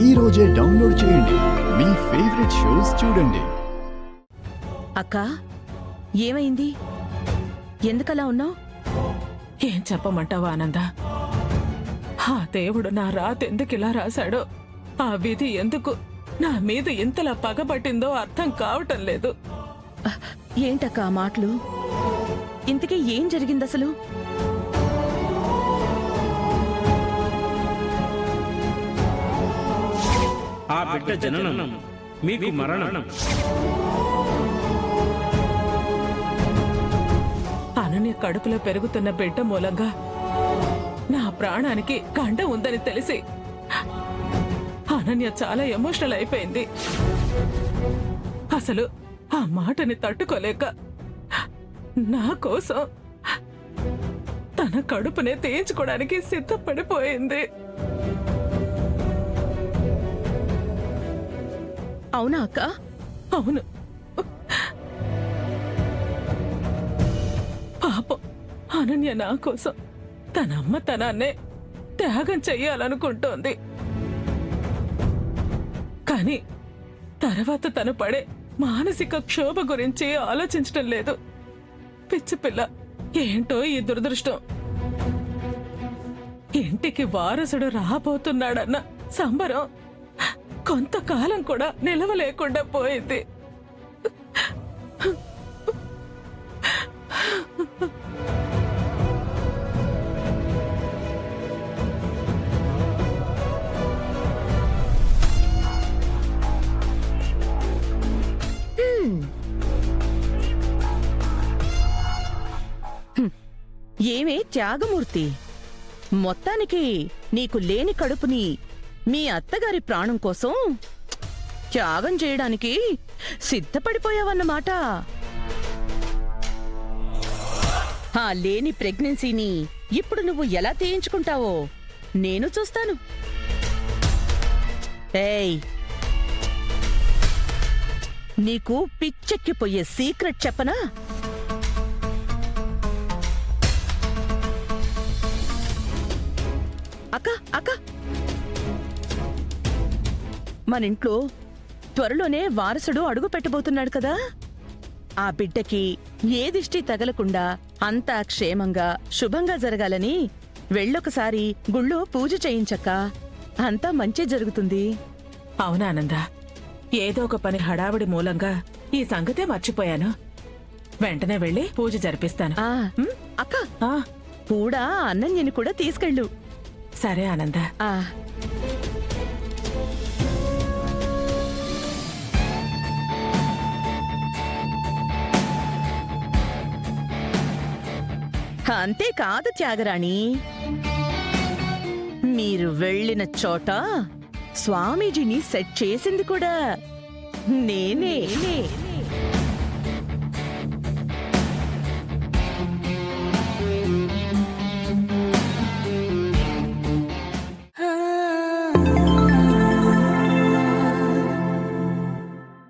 ఈ రోజే డౌన్లోడ్ చేయండి. మీ ఫేవరెట్ షోస్ చూడండి. అక్కా, ఏమైంది? ఎందుకలా ఉన్నావు? ఏం చెప్పమంటావా ఆనంద? ఆ దేవుడు నా రాతెందుకు ఇలా రాశాడో, ఆ విధి ఎందుకు నా మీద ఇంతలా పగబట్టిందో అర్థం కావటం లేదు. ఏంటక్కా ఆ మాటలు? ఇంతకీ ఏం జరిగిందసలు? ఆ బిడ్డ జననం మీకు మరణం. అనన్య కడుపులో పెరుగుతున్న బిడ్డ మూలంగా నా ప్రాణానికి గండ ఉందని తెలిసి అనన్య చాలా ఎమోషనల్ అయిపోయింది. అసలు ఆ మాటని తట్టుకోలేక నా కోసం తన కడుపునే తీయించుకోవడానికి సిద్ధపడిపోయింది. అవునా అక్క? అవును. పాపం అనన్య నా కోసం తన అమ్మతనాన్నే త్యాగం చెయ్యాలనుకుంటోంది. కానీ తర్వాత తను పడే మానసిక క్షోభ గురించి ఆలోచించటం లేదు. పిచ్చిపిల్ల, ఏంటో ఈ దురదృష్టం. ఇంటికి వారసుడు రాబోతున్నాడన్న సంబరం కొంతకాలం కూడా నిలవలేకుండా పోయింది. ఏమే త్యాగమూర్తి, మొత్తానికి నీకు లేని కడుపుని మీ అత్తగారి ప్రాణం కోసం త్యాగం చేయడానికి సిద్ధపడిపోయావన్నమాట. ఆ లేని ప్రెగ్నెన్సీని ఇప్పుడు నువ్వు ఎలా తీయించుకుంటావో నేను చూస్తాను. ఏయ్, నీకు పిచ్చెక్కిపోయే సీక్రెట్ చెప్పనా? అక్క అక్క, మన ఇంట్లో త్వరలోనే వారసుడు అడుగు పెట్టబోతున్నాడు కదా. ఆ బిడ్డకి ఏ దిష్టి తగలకుండా అంతా క్షేమంగా శుభంగా జరగాలని వెళ్ళొకసారి గుళ్ళో పూజ చేయించక్క. అంతా మంచి జరుగుతుంది. అవునానందా, ఏదో ఒక పని హడావిడి మూలంగా ఈ సంగతే మర్చిపోయాను. వెంటనే వెళ్ళి పూజ జరిపిస్తాను. అక్క, కూడా అన్నయ్యని కూడా తీసుకెళ్ళు. సరే ఆనంద. అంతేకాదు త్యాగరాణి, మీరు వెళ్ళిన చోట స్వామీజీని సెట్ చేసింది కూడా నేనే.